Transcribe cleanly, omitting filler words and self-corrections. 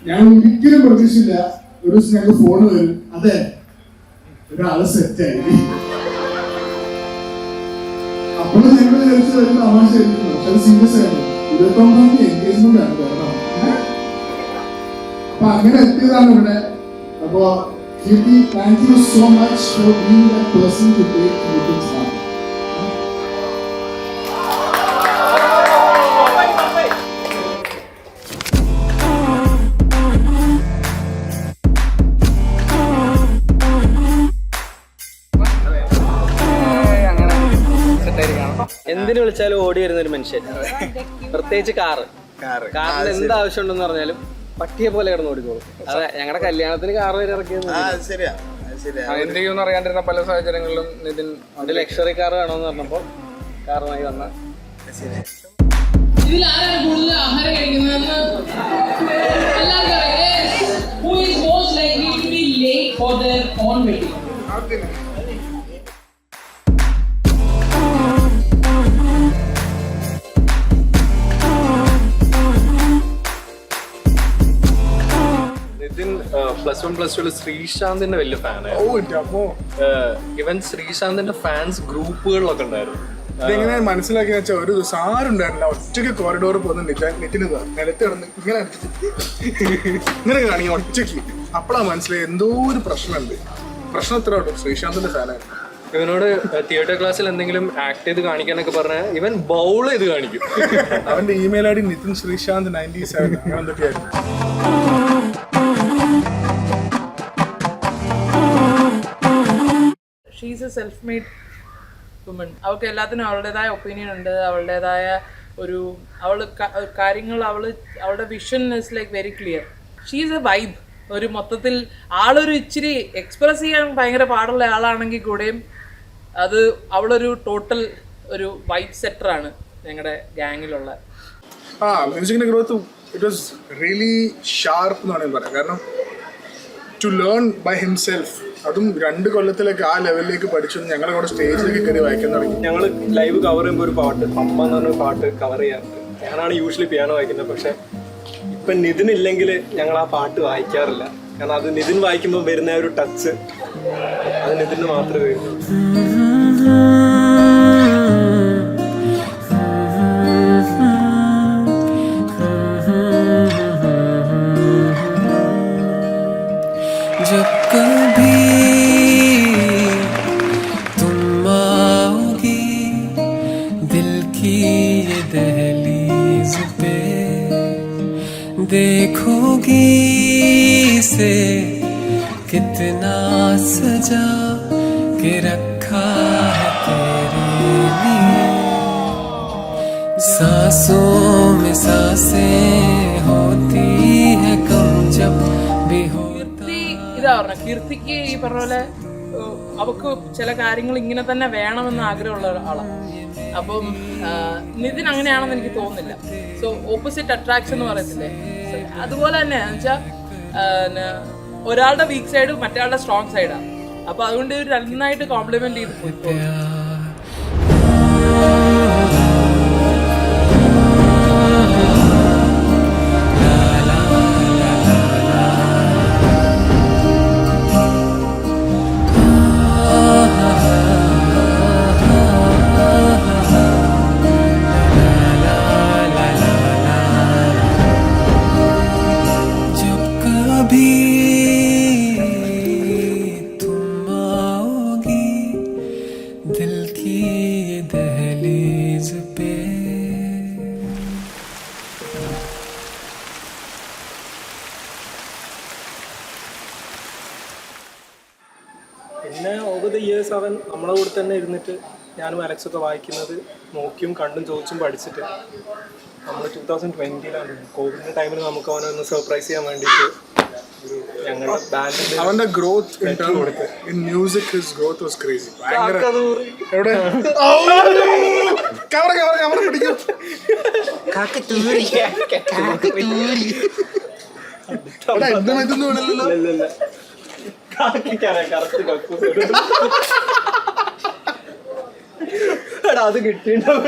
ഞാൻ ഒരിക്കലും പ്രതീക്ഷിച്ചില്ല ഒരു ദിവസം ഞങ്ങൾക്ക് ഫോൺ വരും, അതെ ഒരാള് സെറ്റായി. അപ്പോഴും ഞങ്ങൾ വിചാരിച്ചു വരുന്ന തമാശയായിരിക്കും, പക്ഷെ അത് സീരിയസ് ആയിരുന്നു. 29 എൻഗേജ്മെന്റ് ആണ് കാരണം. അപ്പൊ അങ്ങനെ എത്തിയതാണ് ഇവിടെ. അപ്പൊ Kirti, thank you so much for being that person to take Nitin's hand. എന്തിനു വിളിച്ചാലും ഓടി വരുന്ന ഒരു മനുഷ്യൻ, പ്രത്യേകിച്ച് കാറിൽ എന്ത് ആവശ്യമുണ്ടെന്ന് പറഞ്ഞാലും പട്ടിയെ പോലെ കിടന്ന് ഓടിക്കോളും. അതെ, ഞങ്ങളുടെ കല്യാണത്തിന് കാർ വരെ ഇറക്കിയത് അറിയാണ്ടിരുന്ന പല സാഹചര്യങ്ങളിലും നിതിൻ ഒരു ലക്ഷറി കാർ വേണമെന്ന് പറഞ്ഞപ്പോ കാറുമായി വന്ന ഇതിൽ ആരാണ് കൂടുതൽ ആഹാരം കഴിക്കുന്നതെന്ന് എല്ലാവർക്കും അറിയാം. Who is most likely to be late for their own wedding? +1+2 ശ്രീശാന്തിന്റെ വലിയ ഫാനായിരുന്നു. ഇവൻ ശ്രീശാന്തിന്റെ ഫാൻസ് ഗ്രൂപ്പുകളിലൊക്കെ ഉണ്ടായിരുന്നു. ഇതെങ്ങനെ മനസ്സിലാക്കി വെച്ചാൽ ഒരു ദിവസം ആരുണ്ടായിരുന്നില്ല, ഒറ്റയ്ക്ക് കോറിഡോറിൽ പോകുന്ന നിതിന് നിലത്ത് കിടന്ന് ഇങ്ങനെ കാണിക്കും ഒറ്റയ്ക്ക്. അപ്പോഴാണ് മനസ്സിലായി എന്തോ ഒരു പ്രശ്നമുണ്ട്. പ്രശ്നം എത്ര കേട്ടോ, ശ്രീശാന്തിന്റെ ഫാനായിരുന്നു. ഇവനോട് തിയേറ്റർ ക്ലാസ്സിൽ എന്തെങ്കിലും ആക്ട് ചെയ്ത് കാണിക്കാനൊക്കെ പറഞ്ഞാൽ ഇവൻ ബൗൾ ചെയ്ത് കാണിക്കും. അവന്റെ email I D Nithin Sreesanth 97 അങ്ങനെ എന്തൊക്കെയായിരുന്നു. She's a self made woman. അവൾക്ക് എല്ലാത്തിനും അവളുടേതായ ഒപ്പീനിയൻ ഉണ്ട്, അവളുടേതായ ഒരു കാര്യങ്ങൾ അവളുടെ vision is like very clear. She's a vibe. ഒരു മൊത്തത്തിൽ ആളൊരു ഇച്ചിരി എക്സ്പ്രസ് ചെയ്യാൻ ഭയങ്കര പാടുള്ള ആളാണെങ്കിൽ കൂടെയും അത് അവളൊരു ടോട്ടൽ ഒരു വൈബ് സെറ്ററാണ് ഞങ്ങളുടെ ഗാങ്ങിലുള്ള. മ്യൂസിക്കിന്റെ growth it was really sharp എന്ന് വേണമെങ്കിൽ പറയാം. കാരണം ടു ലേൺ ബൈ ഹിംസെൽഫ്, അതും 2 കൊല്ലത്തിലേക്ക് ആ ലെവലിലേക്ക് പഠിച്ചു. ഞങ്ങളുടെ കൂടെ സ്റ്റേജിലേക്ക് കയറി വായിക്കാൻ തുടങ്ങി. ഞങ്ങൾ ലൈവ് കവർ ചെയ്യുമ്പോൾ ഒരു പാട്ട് അമ്മ എന്ന് പറഞ്ഞ പാട്ട് കവർ ചെയ്യാറുണ്ട്. ഞാനാണ് യൂഷ്വലി പിയാനോ വായിക്കുന്നത്. പക്ഷെ ഇപ്പം നിതിനില്ലെങ്കിൽ ഞങ്ങൾ ആ പാട്ട് വായിക്കാറില്ല. കാരണം അത് നിതിൻ വായിക്കുമ്പോൾ വരുന്ന ഒരു ടച്ച് അത് നിതിന് മാത്രമേ വരുള്ളൂ. देखोगी से कितना सजा के रखा है तेरे लिए, सांसों में सांसें होती है कम जब भी होता. ഇതാ പറഞ്ഞ കീർത്തിക്ക് ഈ പറഞ്ഞ പോലെ അവക്ക് ചില കാര്യങ്ങൾ ഇങ്ങനെ തന്നെ വേണമെന്ന് ആഗ്രഹമുള്ള ആളാണ്. അപ്പം നിതിൻ അങ്ങനെയാണെന്ന് എനിക്ക് തോന്നുന്നില്ല. സോ ഓപ്പോസിറ്റ് അട്രാക്ഷൻ എന്ന് പറയത്തില്ലേ, അതുപോലെ തന്നെ വെച്ചാൽ ഒരാളുടെ വീക്ക് സൈഡ് മറ്റേ സ്ട്രോങ് സൈഡാണ്. അപ്പൊ അതുകൊണ്ട് നന്നായിട്ട് കോംപ്ലിമെന്റ് ചെയ്ത് പോയി. പിന്നെ ഓവർ ദ ഇയേഴ്സ് അവൻ നമ്മളെ കൂടെ തന്നെ ഇരുന്നിട്ട് ഞാനും അലക്സൊക്കെ വായിക്കുന്നത് നോക്കിയും കണ്ടും ചോദിച്ചും പഠിച്ചിട്ട് നമ്മൾ 2020 കോവിഡിന്റെ ടൈമിൽ നമുക്ക് അവനെ ഒന്ന് സർപ്രൈസ് ചെയ്യാൻ വേണ്ടിയിട്ട് ഞങ്ങളുടെ ബാൻഡിന്റെ അവന്റെ growth in music his growth was crazy. എവിടെ ക്യാമറ പിടിക്കും. ഇതൊന്നും ഇടല്ലോ. അത് കിട്ടിയിട്ടുണ്ടാവും.